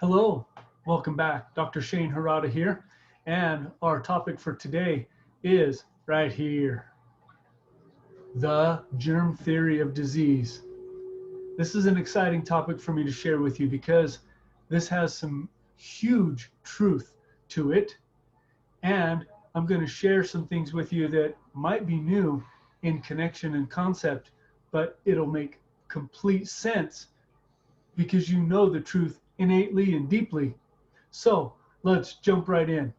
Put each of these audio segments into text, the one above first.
Hello, welcome back. Dr. Shane Harada here, and our topic for today is right here, the germ theory of disease. This is an exciting topic for me to share with you because this has some huge truth to it, and I'm going to share some things with you that might be new in connection and concept, but it'll make complete sense because you know the truth innately and deeply. So let's jump right in.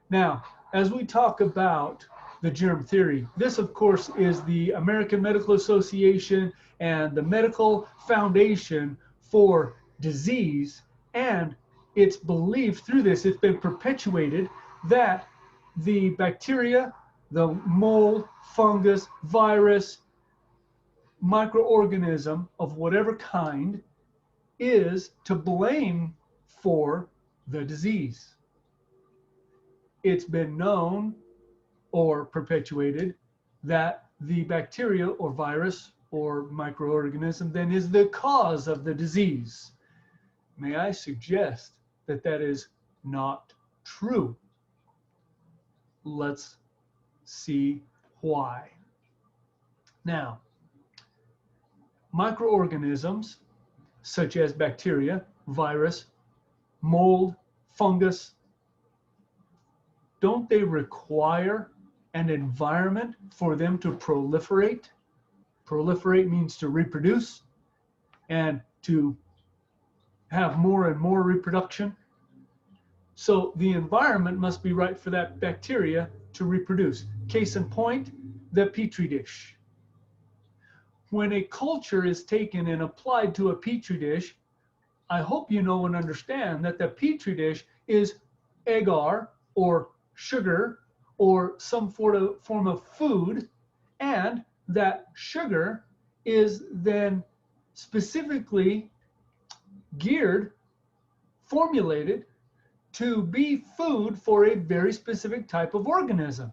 Now, as we talk about the germ theory, this of course is the American Medical Association and the medical foundation for disease, and it's believed through this, it's been perpetuated that the bacteria, the mold, fungus, virus, microorganism of whatever kind is to blame for the disease. It's been known or perpetuated that the bacteria or virus or microorganism then is the cause of the disease. May I suggest that that is not true? Let's see why. Now, microorganisms such as bacteria, virus, mold, fungus, don't they require an environment for them to proliferate? Proliferate means to reproduce and to have more and more reproduction. So the environment must be right for that bacteria to reproduce. Case in point, the petri dish. When a culture is taken and applied to a petri dish, I hope you know and understand that the petri dish is agar or sugar or some form of food, and that sugar is then specifically geared, formulated to be food for a very specific type of organism.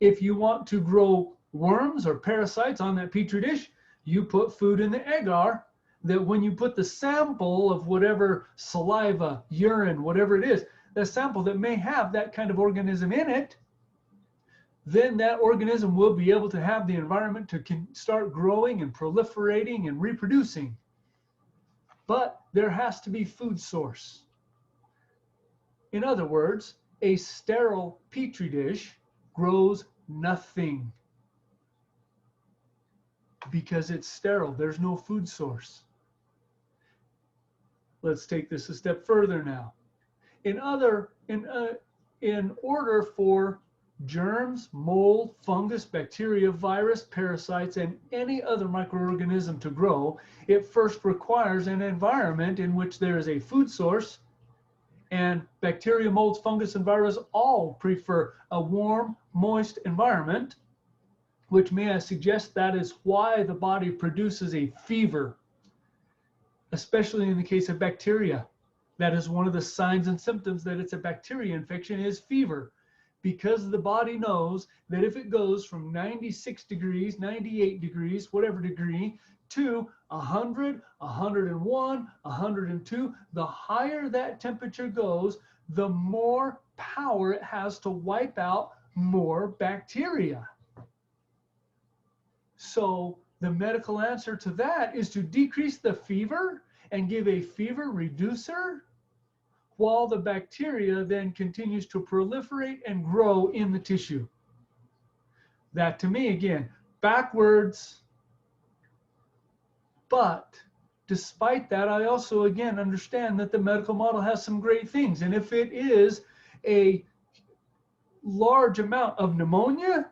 If you want to grow worms or parasites on that petri dish, you put food in the agar that when you put the sample of whatever saliva, urine, whatever it is, the sample that may have that kind of organism in it, then that organism will be able to have the environment to start growing and proliferating and reproducing. But there has to be food source. In other words, a sterile petri dish grows nothing because it's sterile. There's no food source. Let's take this a step further now. In order for germs, mold, fungus, bacteria, virus, parasites, and any other microorganism to grow, it first requires an environment in which there is a food source. And bacteria, molds, fungus, and virus all prefer a warm, moist environment, which may I suggest that is why the body produces a fever, especially in the case of bacteria. That is one of the signs and symptoms that it's a bacteria infection is fever, because the body knows that if it goes from 96 degrees, 98 degrees, whatever degree, to 100, 101, 102, the higher that temperature goes, the more power it has to wipe out more bacteria. So the medical answer to that is to decrease the fever and give a fever reducer while the bacteria then continues to proliferate and grow in the tissue. That to me, again, backwards. But despite that, I also, again, understand that the medical model has some great things. And if it is a large amount of pneumonia,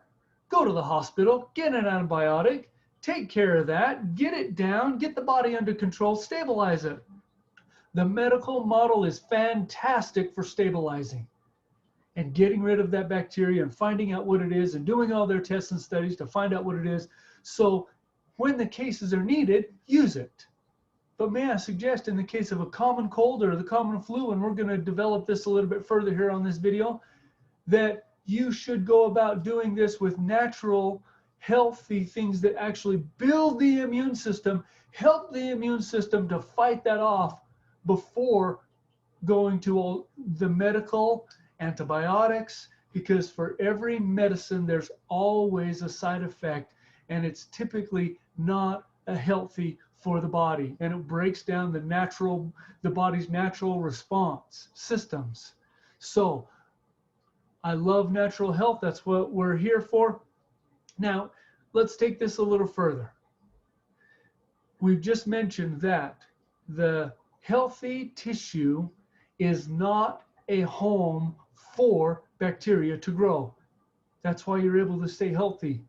go to the hospital, get an antibiotic, take care of that, get it down, get the body under control, stabilize it. The medical model is fantastic for stabilizing and getting rid of that bacteria and finding out what it is and doing all their tests and studies to find out what it is. So when the cases are needed, use it. But may I suggest in the case of a common cold or the common flu, and we're going to develop this a little bit further here on this video, that you should go about doing this with natural, healthy things that actually build the immune system, help the immune system to fight that off before going to all the medical antibiotics, because for every medicine, there's always a side effect, and it's typically not healthy for the body, and it breaks down the body's natural response systems. So I love natural health. That's what we're here for. Now, let's take this a little further. We've just mentioned that the healthy tissue is not a home for bacteria to grow. That's why you're able to stay healthy,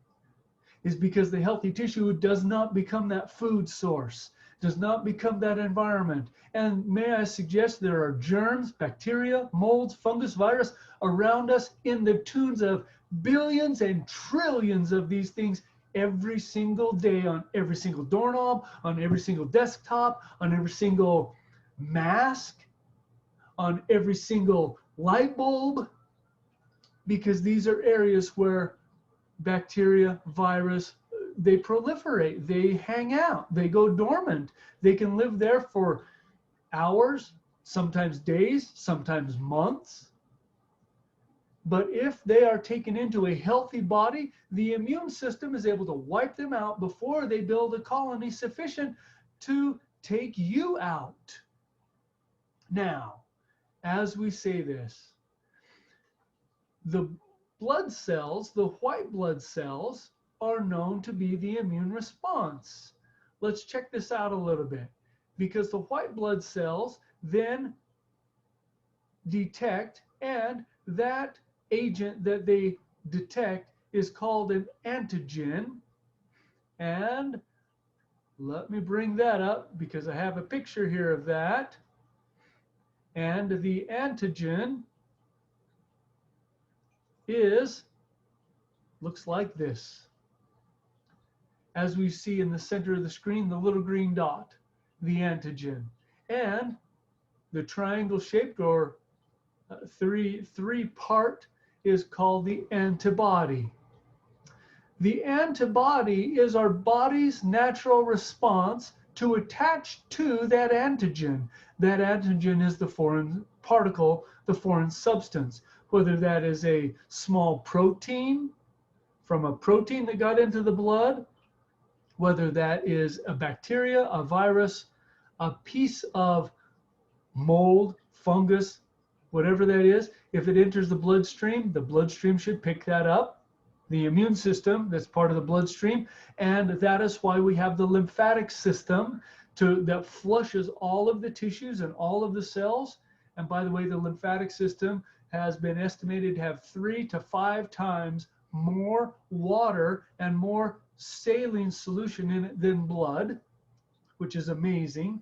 is because the healthy tissue does not become that food source, does not become that environment. And may I suggest there are germs, bacteria, molds, fungus, virus around us in the tunes of billions and trillions of these things every single day, on every single doorknob, on every single desktop, on every single mask, on every single light bulb, because these are areas where bacteria, virus, they proliferate, they hang out, they go dormant. They can live there for hours, sometimes days, sometimes months. But if they are taken into a healthy body, the immune system is able to wipe them out before they build a colony sufficient to take you out. Now, as we say this, the blood cells, the white blood cells, are known to be the immune response. Let's check this out a little bit, because the white blood cells then detect, and that agent that they detect is called an antigen. And let me bring that up because I have a picture here of that. And the antigen looks like this. As we see in the center of the screen, the little green dot, the antigen. And the triangle shaped or three-part is called the antibody. The antibody is our body's natural response to attach to that antigen. That antigen is the foreign particle, the foreign substance, whether that is a small protein from a protein that got into the blood, whether that is a bacteria, a virus, a piece of mold, fungus, whatever that is. If it enters the bloodstream should pick that up. The immune system, that's part of the bloodstream. And that is why we have the lymphatic system that flushes all of the tissues and all of the cells. And by the way, the lymphatic system has been estimated to have 3 to 5 times more water and more saline solution in it than blood, which is amazing.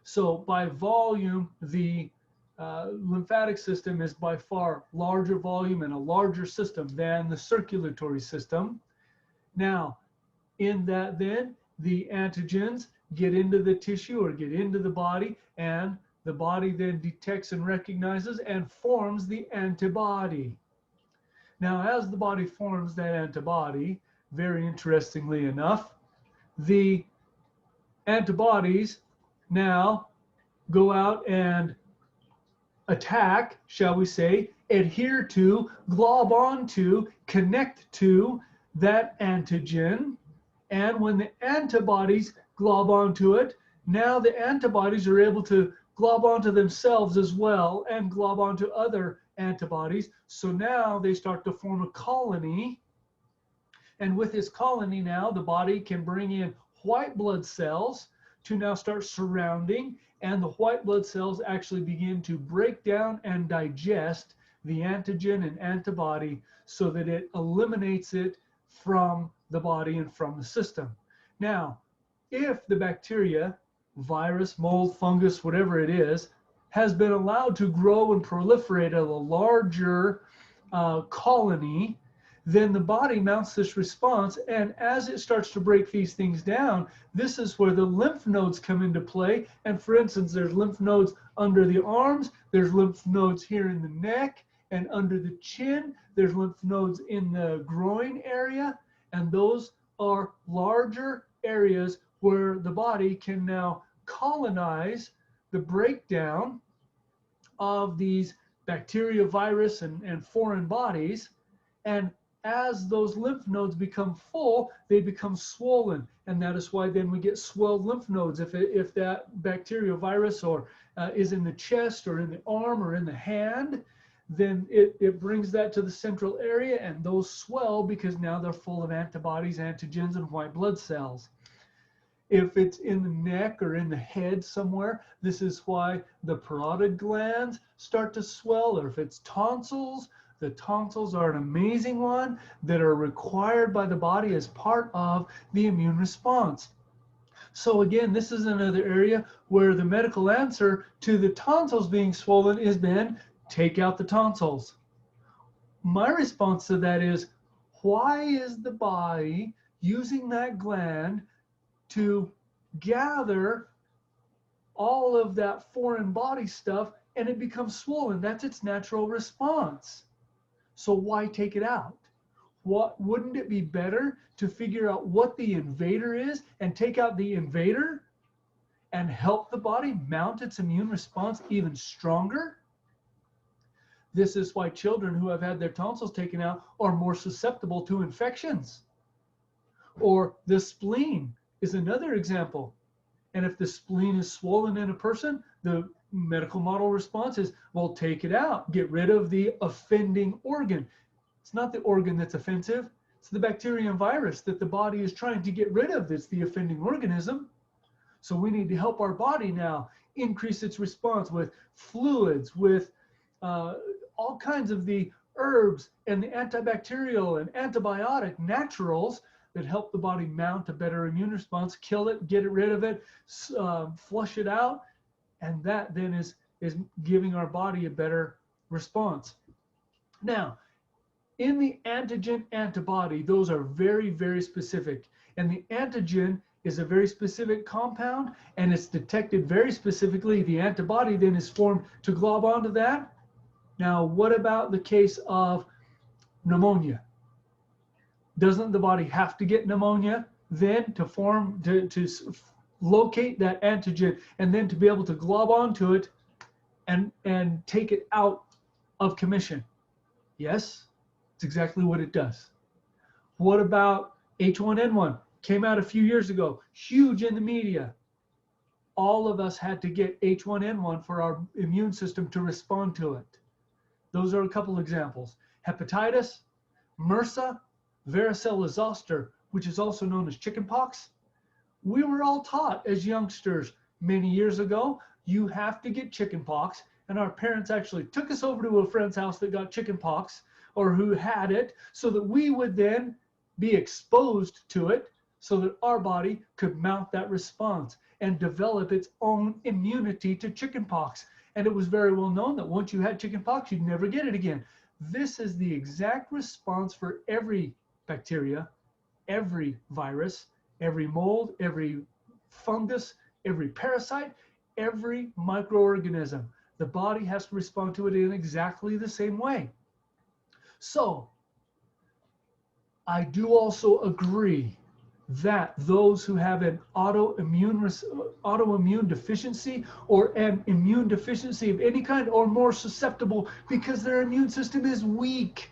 So by volume, the lymphatic system is by far larger volume and a larger system than the circulatory system. Now, in that then, the antigens get into the tissue or get into the body, and the body then detects and recognizes and forms the antibody. Now, as the body forms that antibody, very interestingly enough, the antibodies now go out and attack, shall we say, adhere to, glob onto, connect to that antigen. And when the antibodies glob onto it, now the antibodies are able to glob onto themselves as well and glob onto other antibodies. So now they start to form a colony. And with this colony now, the body can bring in white blood cells to now start surrounding, and the white blood cells actually begin to break down and digest the antigen and antibody so that it eliminates it from the body and from the system. Now, if the bacteria, virus, mold, fungus, whatever it is, has been allowed to grow and proliferate at a larger colony, then the body mounts this response, and as it starts to break these things down, this is where the lymph nodes come into play. And for instance, there's lymph nodes under the arms, there's lymph nodes here in the neck and under the chin, there's lymph nodes in the groin area, and those are larger areas where the body can now colonize the breakdown of these bacteria, virus, and foreign bodies. And as those lymph nodes become full, they become swollen. And that is why then we get swelled lymph nodes. If that bacteria, virus, or is in the chest or in the arm or in the hand, then it brings that to the central area, and those swell because now they're full of antibodies, antigens, and white blood cells. If it's in the neck or in the head somewhere, this is why the parotid glands start to swell. Or if it's tonsils, the tonsils are an amazing one that are required by the body as part of the immune response. So again, this is another area where the medical answer to the tonsils being swollen is then take out the tonsils. My response to that is, why is the body using that gland to gather all of that foreign body stuff and it becomes swollen? That's its natural response. So why take it out? Wouldn't it be better to figure out what the invader is and take out the invader and help the body mount its immune response even stronger? This is why children who have had their tonsils taken out are more susceptible to infections. Or the spleen is another example. And if the spleen is swollen in a person, the medical model response is, well, take it out, get rid of the offending organ. It's not the organ that's offensive, it's the bacteria and virus that the body is trying to get rid of that's the offending organism. So we need to help our body now increase its response with fluids, with all kinds of the herbs and the antibacterial and antibiotic naturals that help the body mount a better immune response, kill it, get rid of it, flush it out, and that then is giving our body a better response. Now, in the antigen antibody, those are very, very specific. And the antigen is a very specific compound, and it's detected very specifically. The antibody then is formed to glob onto that. Now, what about the case of pneumonia? Doesn't the body have to get pneumonia then to form, to locate that antigen and then to be able to glob onto it and take it out of commission? Yes, it's exactly what it does. What about H1N1? Came out a few years ago, huge in the media. All of us had to get H1N1 for our immune system to respond to it. Those are a couple examples. Hepatitis, MRSA, varicella zoster, which is also known as chickenpox. We were all taught as youngsters many years ago, you have to get chickenpox. And our parents actually took us over to a friend's house that got chickenpox or who had it, so that we would then be exposed to it so that our body could mount that response and develop its own immunity to chickenpox. And it was very well known that once you had chickenpox, you'd never get it again. This is the exact response for every bacteria, every virus, every mold, every fungus, every parasite, every microorganism. The body has to respond to it in exactly the same way. So, I do also agree that those who have an autoimmune deficiency or an immune deficiency of any kind are more susceptible because their immune system is weak.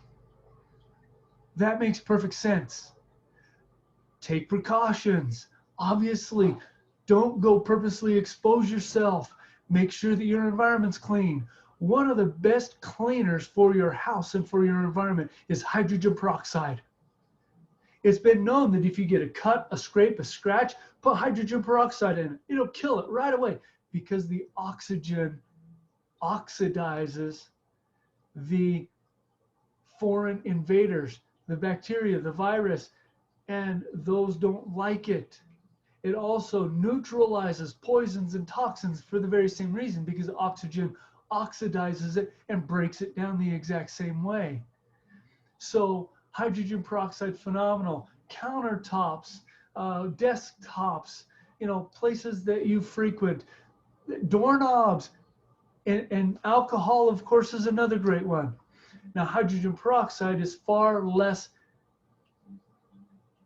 That makes perfect sense. Take precautions. Obviously, don't go purposely expose yourself. Make sure that your environment's clean. One of the best cleaners for your house and for your environment is hydrogen peroxide. It's been known that if you get a cut, a scrape, a scratch, put hydrogen peroxide in it. It'll kill it right away because the oxygen oxidizes the foreign invaders, the bacteria, the virus, and those don't like it. It also neutralizes poisons and toxins for the very same reason, because oxygen oxidizes it and breaks it down the exact same way. So hydrogen peroxide, phenomenal. Countertops, desktops, places that you frequent, doorknobs, and alcohol, of course, is another great one. Now, hydrogen peroxide is far less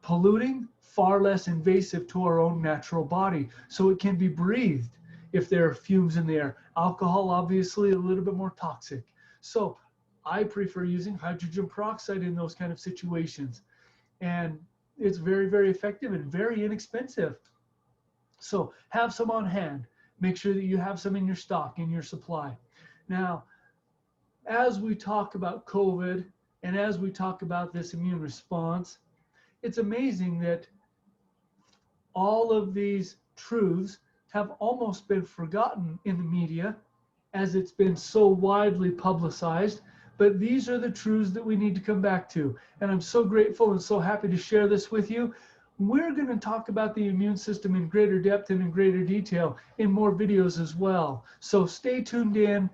polluting, far less invasive to our own natural body, so it can be breathed. if there are fumes in the air. Alcohol, obviously, a little bit more toxic. So I prefer using hydrogen peroxide in those kind of situations. And it's very, very effective and very inexpensive. So have some on hand. Make sure that you have some in your stock, in your supply. Now, as we talk about COVID and as we talk about this immune response, it's amazing that all of these truths have almost been forgotten in the media as it's been so widely publicized. But these are the truths that we need to come back to. And I'm so grateful and so happy to share this with you. We're going to talk about the immune system in greater depth and in greater detail in more videos as well. So stay tuned in.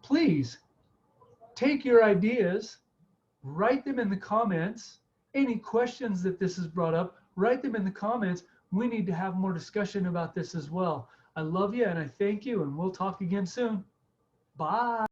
Please take your ideas, write them in the comments. Any questions that this has brought up, write them in the comments. We need to have more discussion about this as well. I love you and I thank you, and we'll talk again soon. Bye.